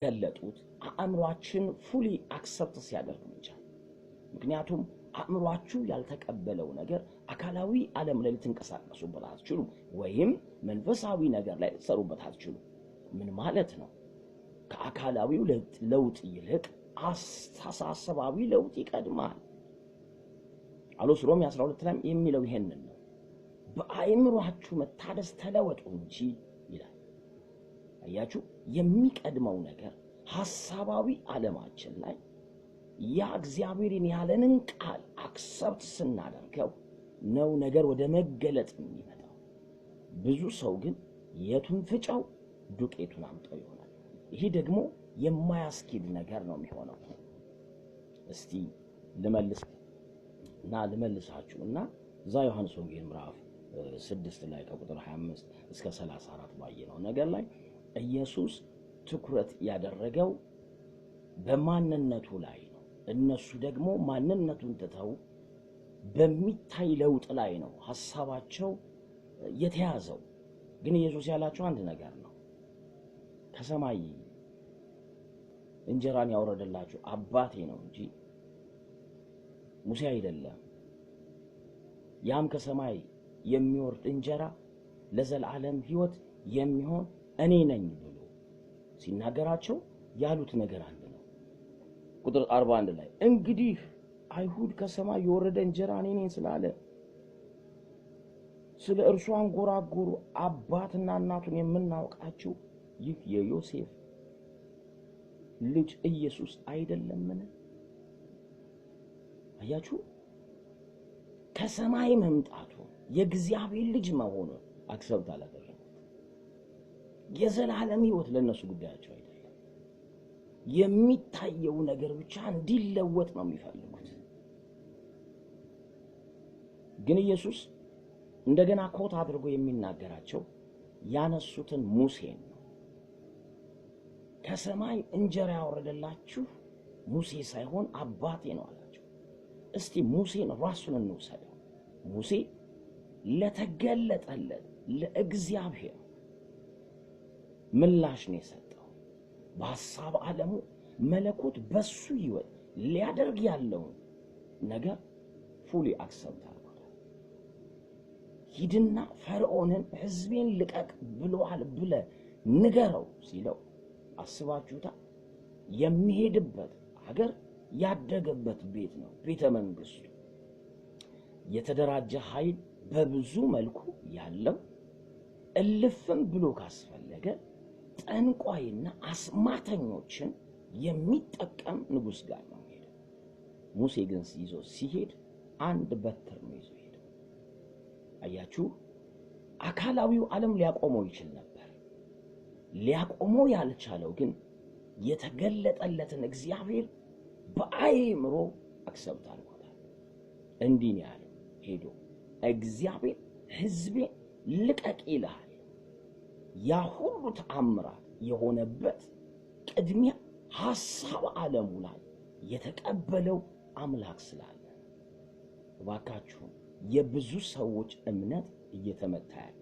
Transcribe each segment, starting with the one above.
ገለጡት አእምሯችን ፉሊ አክሰፕት ሲያደርግ ብቻ። ምክንያቱም አእምሯችሁ ያልተቀበለው ነገር አካላዊ ዓለም ላይ ልትንቀሳቀሱበት አትችሉም፣ ወይም መንፈሳዊ ነገር ላይ ልትሰሩበት አትችሉም። ምን ማለት ነው? ከአካላዊው ለውጥ ይልቅ አስተሳሰባዊ ለውጥ ይቀድማል። ጳውሎስ ሮሜ 12 ላይ የሚለው ይሄንን ነው። በአእምሯችሁ መታደስ ተለወጡ እንጂ ይላል። አያችሁ፣ የሚቀድመው ነገር ሐሳባዊ ዓለማችን ላይ ያ እግዚአብሔርን ያለንን ቃል አክሰፕት ስናደርገው ነው ነገር ወደ መገለጥ የሚመጣው። ብዙ ሰው ግን የቱን ፍጫው ዱቄቱን አምጠው ይሆናል። ይሄ ደግሞ የማያስኬድ ነገር ነው የሚሆነው። እስቲ ልመልሳችሁና እዛ ዮሐንስ ወንጌል ምዕራፍ 6 ላይ ከቁጥር 25 እስከ 34 ባየነው ነገር ላይ ኢየሱስ ትኩረት ያደረገው በማንነቱ ላይ ነው። እነሱ ደግሞ ማንነቱን ትተው በሚታይ ለውጥ ላይ ነው ሐሳባቸው የተያዘው። ግን ኢየሱስ ያላቸው አንድ ነገር ነው። ከሰማይ እንጀራን ያወረደላችሁ አባቴ ነው እንጂ ሙሴ አይደለም። ያም ከሰማይ የሚወርድ እንጀራ ለዘላለም ሕይወት የሚሆን እኔ ነኝ ብሎ ሲናገራቸው ያሉት ነገር አንድ ነው። ቁጥር 41 ላይ እንግዲህ አይሁድ ከሰማይ የወረደ እንጀራ እኔ ነኝ ስላለ ስለ እርሱ አንጎራጎሩ። አባትና እናቱን የምናውቃቸው ይህ የዮሴፍ ልጅ ኢየሱስ አይደለምን? አያችሁ፣ ከሰማይ መምጣቱ የእግዚአብሔር ልጅ መሆኑን አክሰብት አላደረጉ። የዘላለም ሕይወት ለነሱ ጉዳያቸው አይደለም። የሚታየው ነገር ብቻ እንዲለወጥ ነው የሚፈልጉት። ግን ኢየሱስ እንደገና ኮት አድርጎ የሚናገራቸው ያነሱትን ሙሴን ነው። ከሰማይ እንጀራ ያወረደላችሁ ሙሴ ሳይሆን አባቴ ነው አላቸው። እስቲ ሙሴን ራሱን እንውሰደው። ሙሴ ለተገለጠለት ለእግዚአብሔር ምላሽ ነው የሰጠው። በሐሳብ ዓለሙ መለኮት በሱ ሕይወት ሊያደርግ ያለውን ነገር ፉሊ አክሰፕት አድርጓል። ሂድና ፈርዖንን ሕዝቤን ልቀቅ ብሎሃል ብለህ ንገረው ሲለው አስባችሁታል? የሚሄድበት ሀገር ያደገበት ቤት ነው፣ ቤተ መንግስቱ። የተደራጀ ኃይል በብዙ መልኩ ያለው፣ እልፍም ብሎ ካስፈለገ ጠንቋይና አስማተኞችን የሚጠቀም ንጉሥ ጋር ነው ሄደው። ሙሴ ግን ይዞ ሲሄድ አንድ በትር ነው ይዞ ሄደው። አያችሁ፣ አካላዊው ዓለም ሊያቆመው ይችል ነበር። ሊያቆመው ያልቻለው ግን የተገለጠለትን እግዚአብሔር በአእምሮ አክሰብት አድርጎታል። እንዲህ ነው ያለው፣ ሄዶ እግዚአብሔር ሕዝቤን ልቀቅ ይልሃል። ያ ሁሉ ተአምራት የሆነበት ቅድሚያ ሐሳብ ዓለሙ ላይ የተቀበለው አምላክ ስላለ። እባካችሁ የብዙ ሰዎች እምነት እየተመታ ያለው፣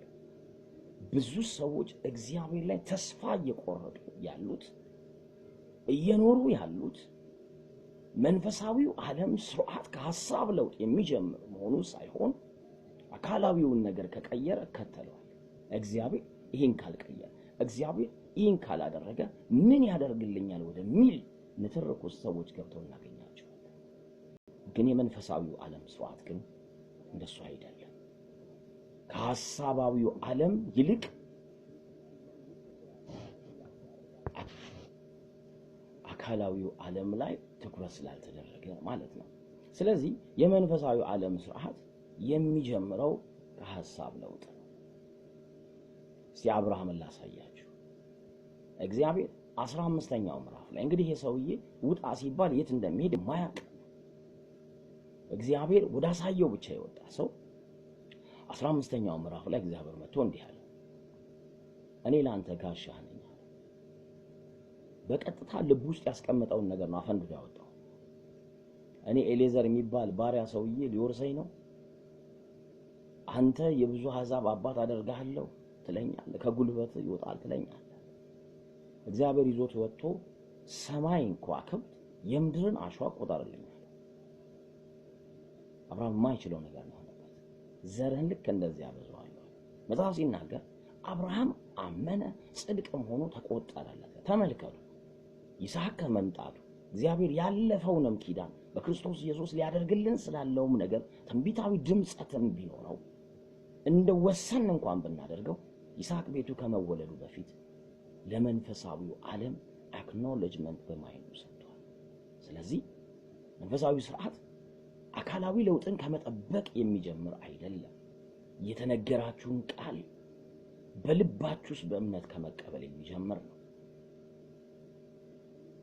ብዙ ሰዎች እግዚአብሔር ላይ ተስፋ እየቆረጡ ያሉት፣ እየኖሩ ያሉት መንፈሳዊው ዓለም ስርዓት ከሐሳብ ለውጥ የሚጀምር መሆኑ ሳይሆን አካላዊውን ነገር ከቀየረ ከተለዋል። እግዚአብሔር ይህን ካልቀየረ፣ እግዚአብሔር ይህን ካላደረገ ምን ያደርግልኛል ወደሚል ንትርክ ውስጥ ሰዎች ገብተው እናገኛቸዋለን። ግን የመንፈሳዊው ዓለም ስርዓት ግን እንደሱ አይደለም። ከሐሳባዊው ዓለም ይልቅ አካላዊው ዓለም ላይ ትኩረት ስላልተደረገ ማለት ነው። ስለዚህ የመንፈሳዊው ዓለም ስርዓት የሚጀምረው ከሐሳብ ለውጥ ነው። እስቲ አብርሃምን ላሳያችሁ። እግዚአብሔር 15ኛው ምዕራፍ ላይ እንግዲህ የሰውዬ ውጣ ሲባል የት እንደሚሄድ ማያውቅ እግዚአብሔር ወዳሳየው ብቻ የወጣ ሰው 15ኛው ምዕራፍ ላይ እግዚአብሔር መጥቶ እንዲህ አለ፣ እኔ ላንተ ጋሻህ ነኝ። በቀጥታ ልብ ውስጥ ያስቀመጠውን ነገር ነው አፈንድዶ ያወጣው። እኔ ኤሌዘር የሚባል ባሪያ ሰውዬ ሊወርሰኝ ነው፣ አንተ የብዙ አሕዛብ አባት አደርግሃለሁ ትለኛለህ፣ ከጉልበት ይወጣል ትለኛለህ። እግዚአብሔር ይዞት ወጥቶ ሰማይን ከዋክብት የምድርን አሸዋ ቆጠረልኝ። አብርሃም የማይችለው ነገር ነው ሆነበት። ዘርህን ልክ እንደዚህ አበዛዋለሁ። መጽሐፍ ሲናገር አብርሃም አመነ ጽድቅም ሆኖ ተቆጠረለት። ተመልከቱ ይስሐቅ ከመምጣቱ እግዚአብሔር ያለፈውንም ኪዳን በክርስቶስ ኢየሱስ ሊያደርግልን ስላለውም ነገር ትንቢታዊ ድምጸትም ቢኖረው እንደወሰን እንኳን ብናደርገው ይስሐቅ ቤቱ ከመወለዱ በፊት ለመንፈሳዊው ዓለም አክኖሌጅመንት በማይኑ ሰጥቷል። ስለዚህ መንፈሳዊ ስርዓት አካላዊ ለውጥን ከመጠበቅ የሚጀምር አይደለም። የተነገራችሁን ቃል በልባችሁስ በእምነት ከመቀበል የሚጀምር ነው።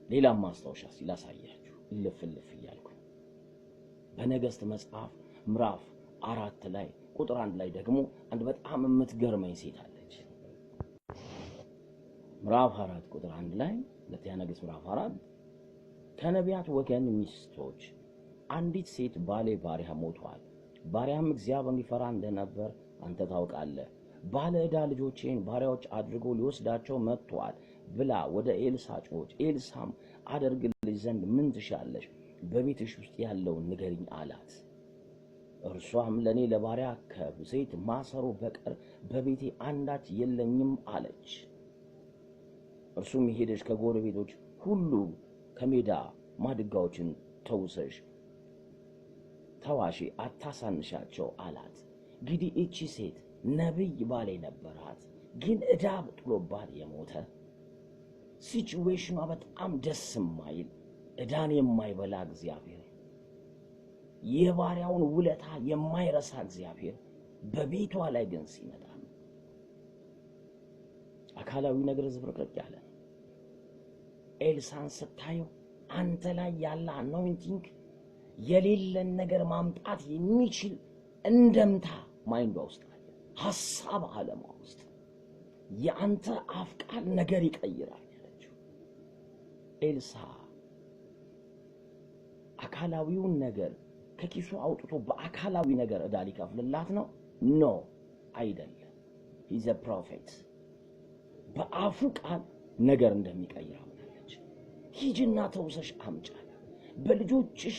ሌላም ማስታወሻ ሲላሳያችሁ ልፍልፍ እያልኩ በነገሥት መጽሐፍ ምዕራፍ 4 ላይ ቁጥር 1 ላይ ደግሞ አንድ በጣም የምትገርመኝ ሴት አለች። ምዕራፍ 4 ቁጥር 1 ላይ ሁለተኛ ነገሥት ምዕራፍ 4 ከነቢያት ወገን ሚስቶች አንዲት ሴት ባሌ ባሪያ ሞቷል፣ ባሪያም እግዚአብሔርን ይፈራ እንደነበር አንተ ታውቃለህ፣ ባለ ዕዳ ልጆቼን ባሪያዎች አድርጎ ሊወስዳቸው መጥቷል ብላ ወደ ኤልሳ ጮኸች። ኤልሳም አደርግልሽ ዘንድ ምን ትሻለሽ? በቤትሽ ውስጥ ያለውን ንገሪኝ አላት። እርሷም ለኔ ለባሪያ ከዘይት ማሰሮ በቀር በቤቴ አንዳች የለኝም አለች። እርሱም ሄደሽ ከጎረቤቶች ሁሉ ከሜዳ ማድጋዎችን ተውሰሽ ተዋሺ፣ አታሳንሻቸው አላት። እንግዲህ እቺ ሴት ነብይ ባሌ ነበራት፣ ግን ዕዳ ጥሎባት የሞተ ሲቹዌሽኗ በጣም ደስ የማይል ዕዳን የማይበላ እግዚአብሔር፣ የባሪያውን ውለታ የማይረሳ እግዚአብሔር በቤቷ ላይ ግን ሲመጣ አካላዊ ነገር ዝብርቅርቅ ያለ ነው። ኤልሳን ስታየው አንተ ላይ ያለ አኖይንቲንግ የሌለን ነገር ማምጣት የሚችል እንደምታ ማይንዷ ውስጥ አለ። ሐሳብ ዓለም ውስጥ የአንተ አፍ ቃል ነገር ይቀይራል ያለችው ኤልሳ አካላዊውን ነገር ከኪሱ አውጥቶ በአካላዊ ነገር ዕዳ ሊከፍልላት ነው? ኖ አይደለም። ሂዝ አ ፕሮፌት። በአፉ ቃል ነገር እንደሚቀይር አምናለች። ሂጂና ተውሰሽ አምጫለ፣ በልጆችሽ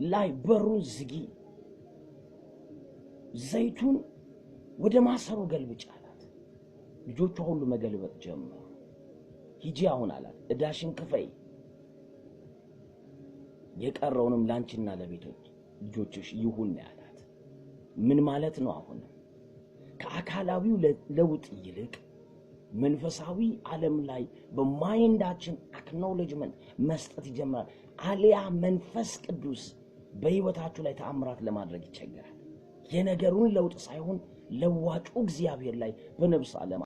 ላይ በሩን ዝጊ፣ ዘይቱን ወደ ማሰሮ ገልብጭ አላት። ልጆቿ ሁሉ መገልበጥ ጀመሩ። ሂጂ አሁን አላት ዕዳሽን ክፈይ፣ የቀረውንም ላንቺና ለቤቶች ልጆችሽ ይሁን ያላት። ምን ማለት ነው? አሁን ከአካላዊው ለውጥ ይልቅ መንፈሳዊ ዓለም ላይ በማይንዳችን አክኖሌጅመንት መስጠት ይጀምራል። አሊያ መንፈስ ቅዱስ በህይወታችሁ ላይ ተአምራት ለማድረግ ይቸገራል። የነገሩን ለውጥ ሳይሆን ለዋጩ እግዚአብሔር ላይ በነፍስ ዓለም